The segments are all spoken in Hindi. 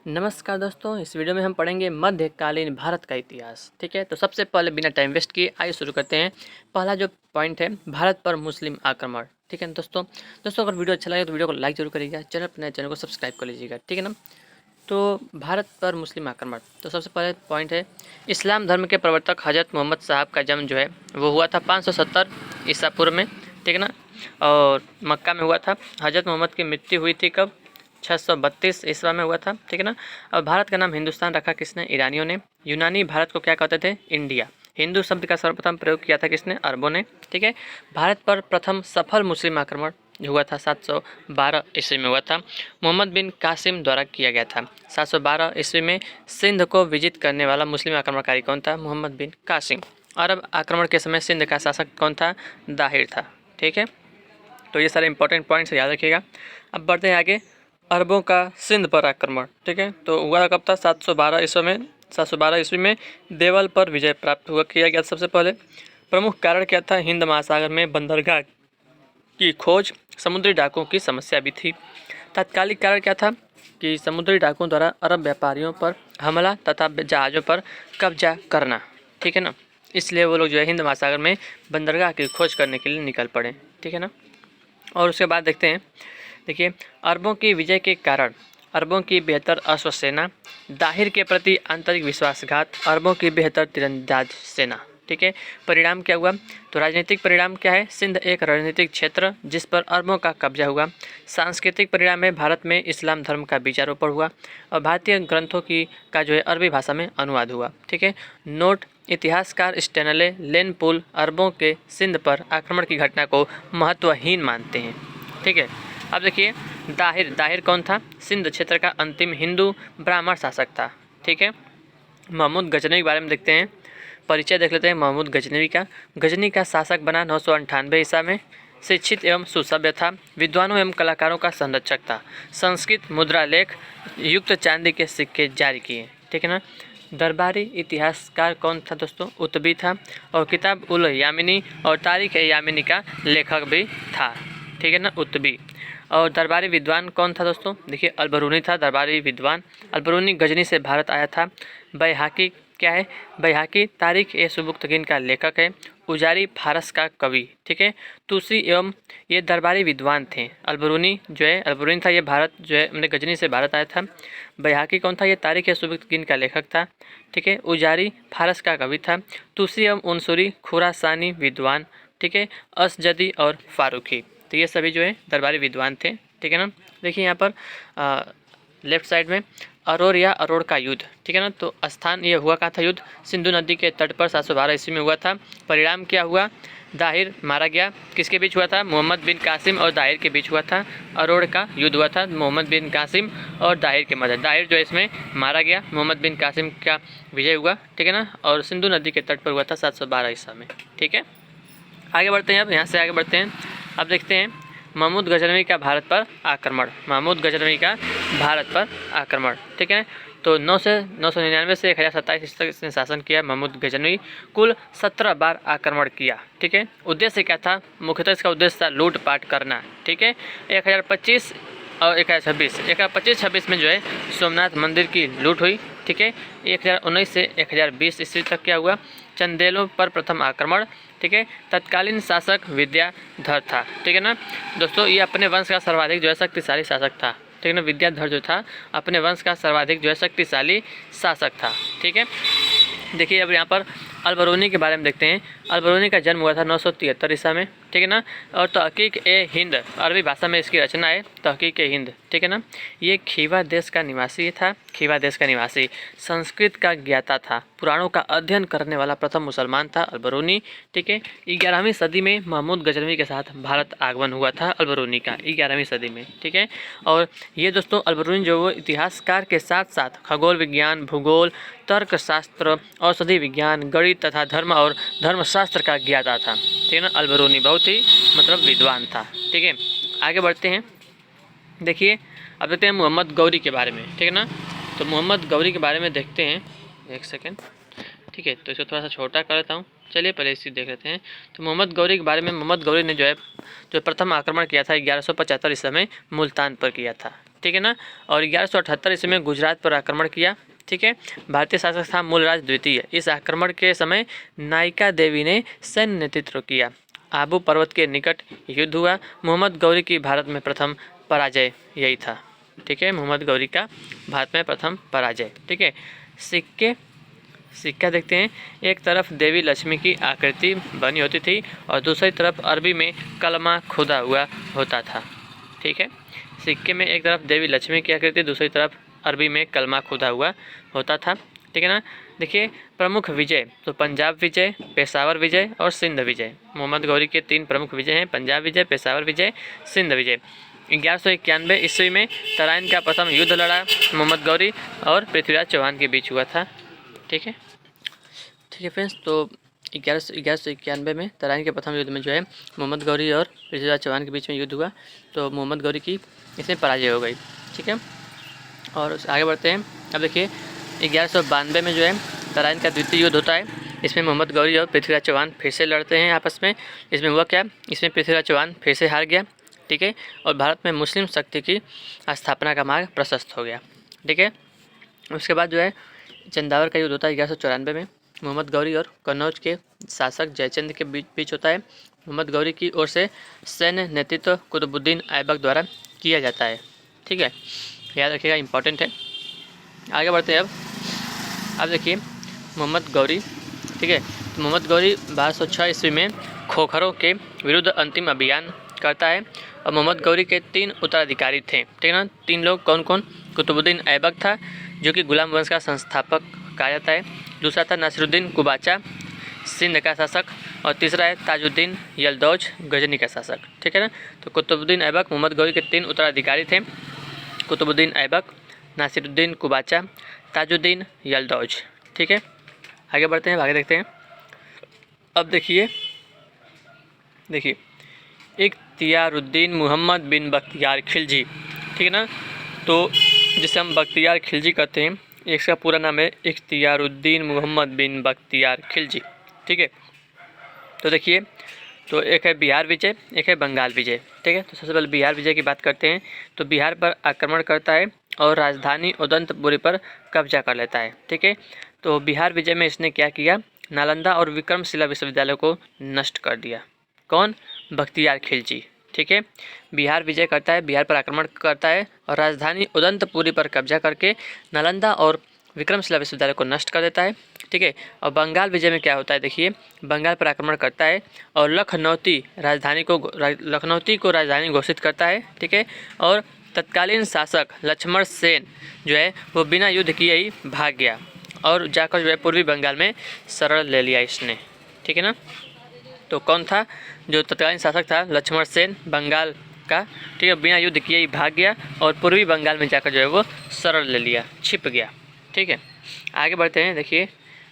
नमस्कार दोस्तों, इस वीडियो में हम पढ़ेंगे मध्यकालीन भारत का इतिहास। ठीक है, तो सबसे पहले बिना टाइम वेस्ट किए आइए शुरू करते हैं। पहला जो पॉइंट है, भारत पर मुस्लिम आक्रमण। ठीक है ना दोस्तों अगर वीडियो अच्छा लगे तो वीडियो को लाइक जरूर करिएगा, चैनल को सब्सक्राइब कर लीजिएगा। ठीक है ना। तो भारत पर मुस्लिम आक्रमण, तो सबसे पहले पॉइंट है, इस्लाम धर्म के प्रवर्तक हजरत मोहम्मद साहब का जन्म जो है वो हुआ था 570 ईसा पूर्व में। ठीक है ना, और मक्का में हुआ था। हजरत मोहम्मद की मृत्यु हुई थी कब? 632 ईस्वा में हुआ था। ठीक है ना। और भारत का नाम हिंदुस्तान रखा किसने? ईरानियों ने। यूनानी भारत को क्या कहते थे? इंडिया। हिंदू शब्द का सर्वप्रथम प्रयोग किया था किसने? अरबों ने। ठीक है। भारत पर प्रथम सफल मुस्लिम आक्रमण हुआ था 712 ईस्वी में हुआ था, मोहम्मद बिन कासिम द्वारा किया गया था। 712 ईस्वी में सिंध को विजित करने वाला मुस्लिम आक्रमणकारी कौन था? मोहम्मद बिन कासिम। अरब आक्रमण के समय सिंध का शासक कौन था? दाहिर था। ठीक है, तो ये सारे इंपॉर्टेंट पॉइंट्स याद रखिएगा। अब बढ़ते हैं आगे। अरबों का सिंध पर आक्रमण। ठीक है, तो हुआ कब था? 712 ईस्वी में। 712 ईस्वी में देवल पर विजय प्राप्त हुआ किया गया। सबसे पहले प्रमुख कारण क्या था? हिंद महासागर में बंदरगाह की खोज, समुद्री डाकुओं की समस्या भी थी। तात्कालिक कारण क्या था? कि समुद्री डाकुओं द्वारा अरब व्यापारियों पर हमला तथा जहाज़ों पर कब्जा करना। ठीक है ना, इसलिए वो लोग जो है हिंद महासागर में बंदरगाह की खोज करने के लिए निकल पड़े। ठीक है ना। और उसके बाद देखते हैं, देखिए, अरबों की विजय के कारण, अरबों की बेहतर अश्व सेना, दाहिर के प्रति आंतरिक विश्वासघात, अरबों की बेहतर तीरंदाज सेना। ठीक है, परिणाम क्या हुआ? तो राजनीतिक परिणाम क्या है? सिंध एक राजनीतिक क्षेत्र जिस पर अरबों का कब्जा हुआ। सांस्कृतिक परिणाम है, भारत में इस्लाम धर्म का बीजारोपण हुआ और भारतीय ग्रंथों की का जो है अरबी भाषा में अनुवाद हुआ। ठीक है। नोट, इतिहासकार स्टेनले लेनपुल अरबों के सिंध पर आक्रमण की घटना को महत्वहीन मानते हैं। ठीक है। अब देखिए, दाहिर कौन था? सिंध क्षेत्र का अंतिम हिंदू ब्राह्मण शासक था। ठीक है। महमूद गजनवी के बारे में देखते हैं, परिचय देख लेते हैं महमूद गजनवी का। गजनी का शासक बना 998 ईसा में। शिक्षित एवं सुसभ्य था, विद्वानों एवं कलाकारों का संरक्षक था। संस्कृत मुद्रा लेख युक्त चांदी के सिक्के जारी किए। ठीक है ना। दरबारी इतिहासकार कौन था दोस्तों? उतबी था, और किताब उल यामिनी और तारीख ए यामिनी का लेखक भी था। ठीक है ना, उतबी। और दरबारी विद्वान कौन था दोस्तों? देखिए, अलबरूनी था दरबारी विद्वान। अलबरूनी गजनी से भारत आया था। बैहाकी क्या है? बैहाकी तारीख ए सुबुक्तगीन का लेखक है। उजारी फारस का कवि। ठीक है। तुसी एवं ये दरबारी विद्वान थे। अलबरूनी जो है, अलबरूनी था, ये भारत जो है हमने गजनी से भारत आया था। बैहाकी कौन था? ये तारीख ए सुबुक्तगीन का लेखक था। ठीक है। उजारी फारस का कवि था। तुसी एवं उनसुरी खुरासानी विद्वान। ठीक है। असजदी और फारूकी, तो ये सभी जो है दरबारी विद्वान थे। ठीक है ना। देखिए यहाँ पर लेफ्ट साइड में अरोर या अरोड़ का युद्ध। ठीक है ना, तो स्थान ये हुआ कहाँ था युद्ध? सिंधु नदी के तट पर 712 ईस्वी में हुआ था। परिणाम क्या हुआ? दाहिर मारा गया। किसके बीच हुआ था? मोहम्मद बिन कासिम और दाहिर के बीच हुआ था। अरोड़ का युद्ध हुआ था मोहम्मद बिन कासिम और दाहिर के मध्य। दाहिर जो है इसमें मारा गया, मोहम्मद बिन कासिम का विजय हुआ। ठीक है ना, और सिंधु नदी के तट पर हुआ था 712 ईसा में। ठीक है, आगे बढ़ते हैं। अब यहाँ से आगे बढ़ते हैं। अब देखते हैं महमूद गजनवी का भारत पर आक्रमण। महमूद गजनवी का भारत पर आक्रमण। ठीक है, तो 999 से 1027 तक इसने शासन किया। महमूद गजनवी कुल 17 बार आक्रमण किया। ठीक है, उद्देश्य क्या था? मुख्यतः इसका उद्देश्य था लूटपाट करना। ठीक है, 1025 और 1026, 1025-26 में जो है सोमनाथ मंदिर की लूट हुई। ठीक है, 1019 से 1020 ईस्वी तक क्या हुआ? चंदेलों पर प्रथम आक्रमण। ठीक है, तत्कालीन शासक विद्याधर था। ठीक है ना दोस्तों, ये अपने वंश का सर्वाधिक जो है शक्तिशाली शासक था। ठीक है ना, विद्याधर जो था अपने वंश का सर्वाधिक जो है शक्तिशाली शासक था। ठीक है, देखिए अब यहाँ पर अलबरूनी के बारे में देखते हैं। अलबरूनी का जन्म हुआ था 973 ईसा में। ठीक है ना, और तहकीक ए हिंद अरबी भाषा में इसकी रचना है, तहकीक ए हिंद। ठीक है ना, ये खीवा देश का निवासी था। खीवा देश का निवासी, संस्कृत का ज्ञाता था, पुराणों का अध्ययन करने वाला प्रथम मुसलमान था अलबरूनी। ठीक है, 11वीं सदी में महमूद गजनवी के साथ भारत आगमन हुआ था अलबरूनी का, 11वीं सदी में। ठीक है, और ये दोस्तों अलबरूनी जो वो इतिहासकार के साथ साथ खगोल विज्ञान, भूगोल, तर्कशास्त्र, औषधि विज्ञान, गणित तथा धर्म और धर्मशास्त्र का ज्ञाता था। ठीक है ना, अलबरूनी बहुत ही मतलब विद्वान था। ठीक है, आगे बढ़ते हैं। देखिए अब देखते हैं मोहम्मद गौरी के बारे में। ठीक है ना, तो मोहम्मद गौरी के बारे में देखते हैं। एक सेकेंड। ठीक है, तो इसको थोड़ा सा छोटा कर लेता हूँ। चलिए पहले इसी देख लेते हैं। तो मोहम्मद गौरी के बारे में, मोहम्मद गौरी ने जो प्रथम आक्रमण किया था 1175 ईस्वी में मुल्तान पर किया था। ठीक है ना। और 1178 ईस्वी में गुजरात पर आक्रमण किया, ठीक है। भारतीय शासक था मूलराज द्वितीय। इस आक्रमण के समय नायिका देवी ने सैन्य नेतृत्व किया। आबू पर्वत के निकट युद्ध हुआ। मोहम्मद गौरी की भारत में प्रथम पराजय यही था, ठीक है। मोहम्मद गौरी का भारत में प्रथम पराजय, ठीक है। सिक्का देखते हैं। एक तरफ देवी लक्ष्मी की आकृति बनी होती थी और दूसरी तरफ अरबी में कलमा खुदा हुआ होता था, ठीक है। सिक्के में एक तरफ देवी लक्ष्मी की आकृति, दूसरी तरफ अरबी में कलमा खुदा हुआ होता था, ठीक है ना। देखिए प्रमुख विजय, तो पंजाब विजय, पेशावर विजय और सिंध विजय। मोहम्मद गौरी के 3 प्रमुख विजय हैं, पंजाब विजय, पेशावर विजय, सिंध विजय। 1191 ईस्वी में तराइन का प्रथम युद्ध लड़ा मोहम्मद गौरी और पृथ्वीराज चौहान के बीच हुआ था, ठीक है। ठीक है फ्रेंड्स, तो 1191 में तराइन के प्रथम युद्ध में जो है मोहम्मद गौरी और पृथ्वीराज चौहान के बीच में युद्ध हुआ, तो मोहम्मद गौरी की इसमें पराजय हो गई, ठीक है। और आगे बढ़ते हैं। अब देखिए 1192 में जो है तराइन का द्वितीय युद्ध होता है। इसमें मोहम्मद गौरी और पृथ्वीराज चौहान फिर से लड़ते हैं आपस में। इसमें हुआ क्या, इसमें पृथ्वीराज चौहान फिर से हार गया, ठीक है। और भारत में मुस्लिम शक्ति की स्थापना का मार्ग प्रशस्त हो गया, ठीक है। उसके बाद जो है चंदावर का युद्ध होता है 1194 में। मोहम्मद गौरी और कन्नौज के शासक जयचंद के बीच होता है। मोहम्मद गौरी की ओर से सैन्य नेतृत्व कुतुबुद्दीन ऐबक द्वारा किया जाता है, ठीक है। याद रखिएगा, इंपॉर्टेंट है। आगे बढ़ते हैं। अब देखिए मोहम्मद गौरी, ठीक है। तो मोहम्मद गौरी 1206 ईस्वी में खोखरों के विरुद्ध अंतिम अभियान करता है और मोहम्मद गौरी के 3 उत्तराधिकारी थे, ठीक है ना। 3 लोग कौन कौन, कुतुबुद्दीन ऐबक था जो कि गुलाम वंश का संस्थापक कहा जाता है। दूसरा था नासिरुद्दीन कुबाचा, सिंध का शासक। और तीसरा है ताजुद्दीन यलदौज, गजनी का शासक, ठीक है ना। तो कुतुबुद्दीन ऐबक मोहम्मद गौरी के 3 उत्तराधिकारी थे, कुतुबुद्दीन ऐबक, नासिरुद्दीन कुबाचा, ताजुद्दीन यलदौज, ठीक है। आगे बढ़ते हैं, आगे देखते हैं। अब देखिए इख्तियारुद्दीन मोहम्मद बिन बख्तियार खिलजी, ठीक है ना। तो जिसे हम बख्तियार खिलजी कहते हैं, इसका पूरा नाम है इख्तियारुद्दीन मोहम्मद बिन बख्तियार खिलजी, ठीक है। तो देखिए, तो एक है बिहार विजय, एक है बंगाल विजय, ठीक है। तो सबसे पहले बिहार विजय की बात करते हैं। तो बिहार पर आक्रमण करता है और राजधानी उदंतपुरी पर कब्जा कर लेता है, ठीक है। तो बिहार विजय में इसने क्या किया, नालंदा और विक्रमशिला विश्वविद्यालय को नष्ट कर दिया। कौन, बख्तियार खिलजी, ठीक है। बिहार विजय करता है, बिहार पर आक्रमण करता है और राजधानी उदंतपुरी पर कब्जा करके नालंदा और विक्रमशिला विश्वविद्यालय को नष्ट कर देता है, ठीक है। और बंगाल विजय में क्या होता है, देखिए बंगाल पर आक्रमण करता है और लखनौती को राजधानी घोषित करता है, ठीक है। और तत्कालीन शासक लक्ष्मण सेन जो है वो बिना युद्ध किए ही भाग गया और जाकर जो है पूर्वी बंगाल में शरण ले लिया इसने, ठीक है ना। तो कौन था जो तत्कालीन शासक था, लक्ष्मण सेन बंगाल का, ठीक है। बिना युद्ध किए ही भाग गया और पूर्वी बंगाल में जाकर जो है वो शरण ले लिया, छिप गया, ठीक है। आगे बढ़ते हैं। देखिए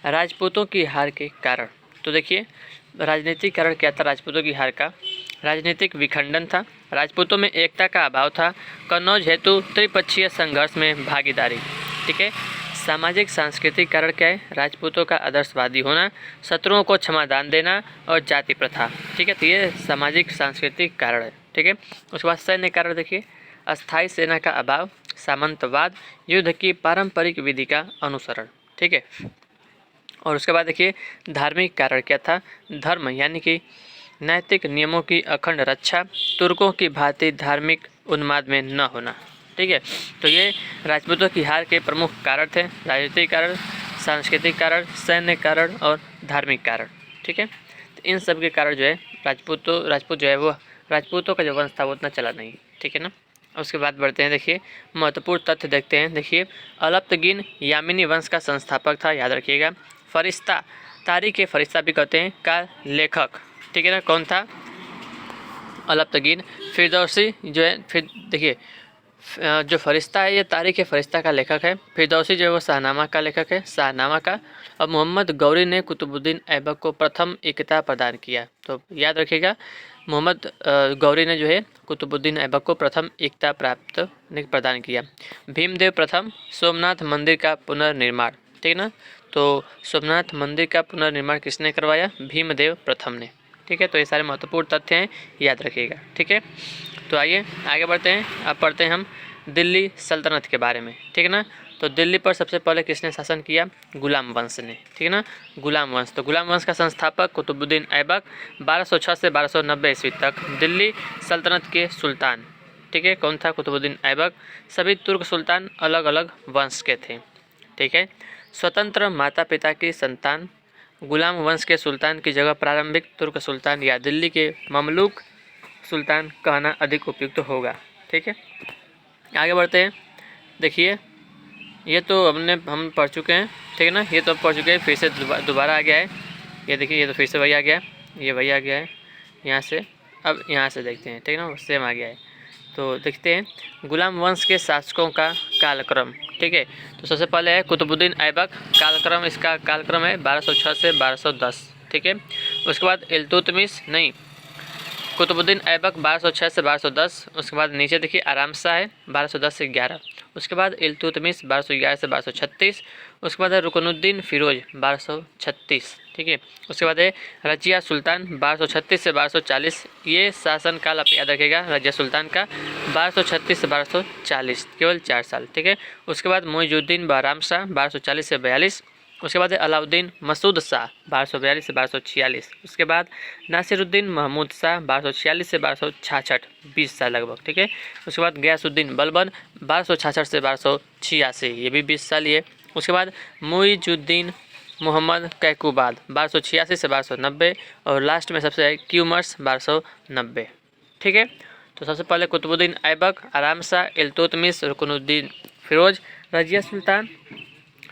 राजपूतों की हार के कारण। तो देखिए राजनीतिक कारण क्या था राजपूतों की हार का, राजनीतिक विखंडन था, राजपूतों में एकता का अभाव था, कन्नौज हेतु त्रिपक्षीय संघर्ष में भागीदारी, ठीक है। सामाजिक सांस्कृतिक कारण क्या है, राजपूतों का आदर्शवादी होना, शत्रुओं को क्षमादान देना और जाति प्रथा, ठीक है। तो ये सामाजिक सांस्कृतिक कारण है, ठीक है। उसके बाद सैन्य कारण देखिए, अस्थायी सेना का अभाव, सामंतवाद, युद्ध की पारंपरिक विधि का अनुसरण, ठीक है। और उसके बाद देखिए धार्मिक कारण क्या था, धर्म यानी कि नैतिक नियमों की अखंड रक्षा, तुर्कों की भांति धार्मिक उन्माद में न होना, ठीक है। तो ये राजपूतों की हार के प्रमुख कारण थे, राजनीतिक कारण, सांस्कृतिक कारण, सैन्य कारण और धार्मिक कारण, ठीक है। तो इन सब के कारण जो है राजपूत जो है वो राजपूतों का जो वंश था वो उतना चला नहीं, ठीक है ना। उसके बाद बढ़ते हैं। देखिए महत्वपूर्ण तथ्य देखते हैं। देखिए अलप्तगीन यामिनी वंश का संस्थापक था, याद रखिएगा। फरिश्ता, तारीख फरिश्ता भी कहते हैं, का लेखक, ठीक है ना, कौन था, अलप्तगीन। फिरदौसी जो है, फिर देखिए जो फरिश्ता है ये तारीख फरिश्ता का लेखक है। फिरदौसी जो है वो शाहनामा का लेखक है, शाहनामा का। और मोहम्मद गौरी ने कुतुबुद्दीन ऐबक को प्रथम एकता प्रदान किया। तो याद रखिएगा मोहम्मद गौरी ने जो है कुतुबुद्दीन ऐबक को प्रथम एकता प्रदान किया। भीमदेव प्रथम सोमनाथ मंदिर का पुनर्निर्माण, ठीक है ना। तो सोमनाथ मंदिर का पुनर्निर्माण किसने करवाया, भीमदेव प्रथम ने, ठीक है। तो ये सारे महत्वपूर्ण तथ्य हैं, याद रखिएगा, ठीक है। तो आइए आगे बढ़ते हैं। अब पढ़ते हैं हम दिल्ली सल्तनत के बारे में, ठीक है ना। तो दिल्ली पर सबसे पहले किसने शासन किया? गुलाम वंश ने, ठीक है ना, गुलाम वंश। तो गुलाम वंश का संस्थापक कुतुबुद्दीन ऐबक 1206 से 1290 ईस्वी तक दिल्ली सल्तनत के सुल्तान, ठीक है, कौन था? कुतुबुद्दीन ऐबक। सभी तुर्क सुल्तान अलग अलग वंश के थे, ठीक है। स्वतंत्र माता पिता की संतान गुलाम वंश के सुल्तान की जगह प्रारंभिक तुर्क सुल्तान या दिल्ली के ममलूक सुल्तान कहना अधिक उपयुक्त होगा, ठीक है। आगे बढ़ते हैं। देखिए ये तो हम पढ़ चुके हैं, ठीक है ना, ये तो पढ़ चुके हैं, फिर से दोबारा आ गया है। ये देखिए ये तो फिर से वही आ गया, ये वही आ गया है यहाँ से। अब यहाँ से देखते हैं, ठीक है ना, सेम आ गया है। तो देखते हैं गुलाम वंश के शासकों का कालक्रम, ठीक है। तो सबसे पहले है कुतुबुद्दीन ऐबक, कालक्रम, इसका कालक्रम है 1206 से 1210, ठीक है। उसके बाद इल्तुतमिश नहीं, कुतुबुद्दीन ऐबक 1206 से 1210। उसके बाद नीचे देखिए आराम शाह है 1210 से 11। उसके बाद इल्तुतमिश 1211 से 1236। उसके बाद है रुकनुद्दीन फिरोज 1236, ठीक है। उसके बाद है रजिया सुल्तान 1236 से 1240। ये शासनकाल आप याद रखिएगा रजिया सुल्तान का 1236 से 1240, केवल 4 साल, ठीक है। उसके बाद मुइजुद्दीन बहराम शाह 1240 से 42। उसके बाद है अलाउद्दीन मसूद शाह 1242 से 1246। उसके बाद नासिरुद्दीन महमूद शाह 1246 से 1266, 20 साल लगभग, ठीक है। उसके बाद गयासुद्दीन बलबन 1266 से 1286, ये भी 20 साल ही है। उसके बाद मुइजुद्दीन मोहम्मद कैकुबाद 1286 से 1290 और लास्ट में सबसे है क्यूमर्स 1290, ठीक है। तो सबसे पहले कुतुबुद्दीन ऐबक, आराम शाह, इल्तुतमिश, रुकनुद्दीन फिरोज, रजिया सुल्तान,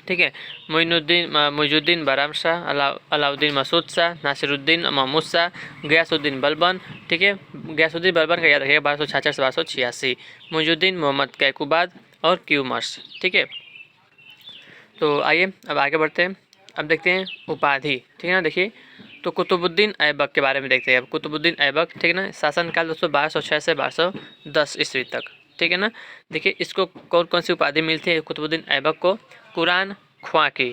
ठीक है, मुइजुद्दीन बहराम शाह, अलाउद्दीन मसूद शाह, नासिरुद्दीन महमूद शाह, गयासुद्दीन बलबन, ठीक है। गयासुद्दीन बलबन का याद रखिएगा 1266 से 1286। मुइजुद्दीन मोहम्मद कैकुबाद और क्यूमर्स, ठीक है। तो आइए अब आगे बढ़ते हैं। अब देखते हैं उपाधि, ठीक है ना। देखिए तो कुतुबुद्दीन ऐबक के बारे में देखते हैं। अब कुतुबुद्दीन ऐबक, ठीक है ना, शासनकाल दोस्तों 1206 से 1210 ईस्वी तक, ठीक है ना। देखिए इसको कौन कौन सी उपाधि मिलती है कुतुबुद्दीन ऐबक को? कुरान ख्वां की,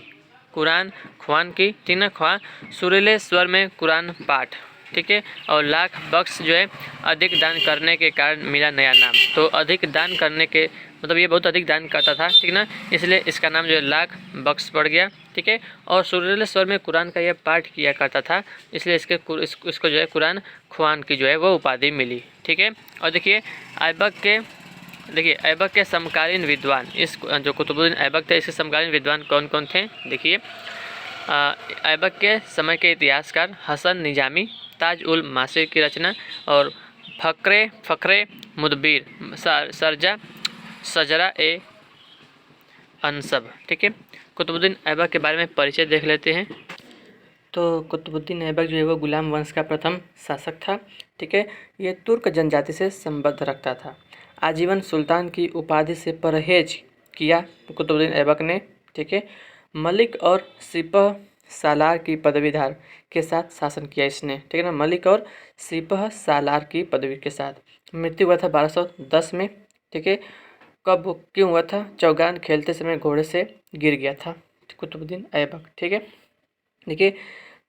कुरान ख्वान की, ठीक ना, ख्वां, सुरीले स्वर में कुरान पाठ, ठीक है। और लाख बख्श जो है अधिक दान करने के कारण मिला नया नाम। तो अधिक दान करने के मतलब ये बहुत अधिक दान करता था, ठीक ना, इसलिए इसका नाम जो है लाख बख्श पड़ गया, ठीक है। और सुरीले स्वर में कुरान का यह पाठ किया करता था, इसलिए इसको जो है कुरान ख्वान की जो है वो उपाधि मिली, ठीक है। और देखिए ऐबक के समकालीन विद्वान, इस जो कुतुबुद्दीन ऐबक थे इसके समकालीन विद्वान कौन कौन थे? देखिए ऐबक के समय के इतिहासकार हसन निजामी, ताज उल मासिर की रचना, और फ़ख्रे मुदबिर, सजरा ए अनसब, ठीक है। कुतुबुद्दीन ऐबक के बारे में परिचय देख लेते हैं। तो कुतुबुद्दीन ऐबक जो है वो गुलाम वंश का प्रथम शासक था, ठीक है। ये तुर्क जनजाति से संबद्ध रखता था। आजीवन सुल्तान की उपाधि से परहेज किया कुतुबुद्दीन ऐबक ने, ठीक है। मलिक और सिपह सालार की पदवीधार के साथ शासन किया इसने, ठीक है ना, मलिक और सिपह सालार की पदवी के साथ। मृत्यु हुआ था 1210 में, ठीक है। कब क्यों हुआ था? चौगान खेलते समय घोड़े से गिर गया था कुतुबुद्दीन ऐबक, ठीक है। देखिए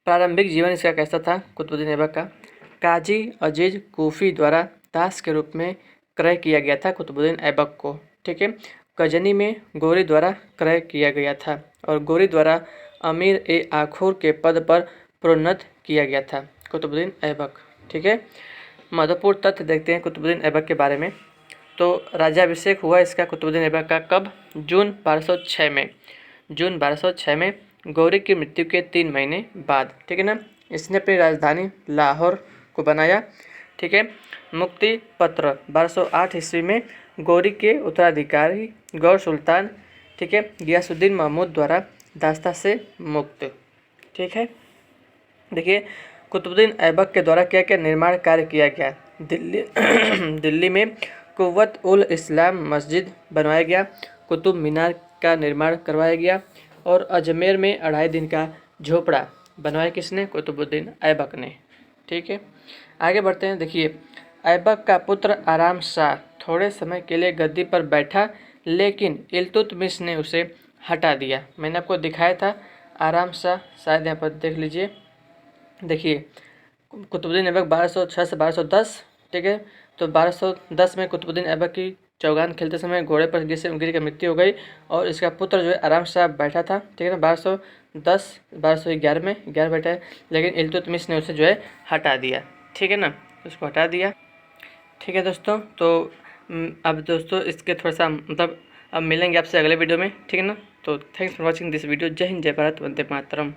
प्रारंभिक जीवन इसका कैसा था कुतुबुद्दीन ऐबक का? काजी अजीज कूफी द्वारा दास के रूप में क्रय किया गया था कुतुबुद्दीन ऐबक को, ठीक है। गजनी में गोरी द्वारा क्रय किया गया था और गोरी द्वारा अमीर ए आखुर के पद पर प्रोन्नत किया गया था कुतुबुद्दीन ऐबक, ठीक है। महत्वपूर्ण तथ्य देखते हैं कुतुबुद्दीन ऐबक के बारे में। तो राज्याभिषेक हुआ इसका कुतुबुद्दीन ऐबक का कब? जून 1206 में, जून 1206 में गौरी की मृत्यु के 3 महीने बाद, ठीक है ना। इसने अपनी राजधानी लाहौर को बनाया, ठीक है। मुक्ति पत्र 1208 ईस्वी में गौरी के उत्तराधिकारी गौर सुल्तान, ठीक है, गियासुद्दीन महमूद द्वारा दास्ता से मुक्त, ठीक है। देखिए कुतुबुद्दीन ऐबक के द्वारा क्या क्या निर्माण कार्य किया गया? दिल्ली में कुव्वत उल इस्लाम मस्जिद बनवाया गया, कुतुब मीनार का निर्माण करवाया गया और अजमेर में 2.5 दिन का झोपड़ा बनवाया किसने? कुतुबुद्दीन ऐबक ने, ठीक है। आगे बढ़ते हैं। देखिए ऐबक का पुत्र आराम शाह थोड़े समय के लिए गद्दी पर बैठा, लेकिन इल्तुतमिश ने उसे हटा दिया। मैंने आपको दिखाया था आराम शाह, शायद यहाँ पर देख लीजिए। देखिए कुतुबुद्दीन ऐबक 1206 से 1210, ठीक है। तो 1210 में कुतुबुद्दीन ऐबक की चौगान खेलते समय घोड़े पर गिर कर मृत्यु हो गई और इसका पुत्र जो है आराम से बैठा था, ठीक है ना, 1211 में 11 बैठा है, लेकिन इल्तुतमिश ने उसे जो है हटा दिया, ठीक है ना, उसको हटा दिया। ठीक है दोस्तों, तो अब दोस्तों इसके थोड़ा सा मतलब अब मिलेंगे आपसे अगले वीडियो में, ठीक है ना। तो thanks for watching this video. जय हिंद, जय भारत, वंदे मातरम।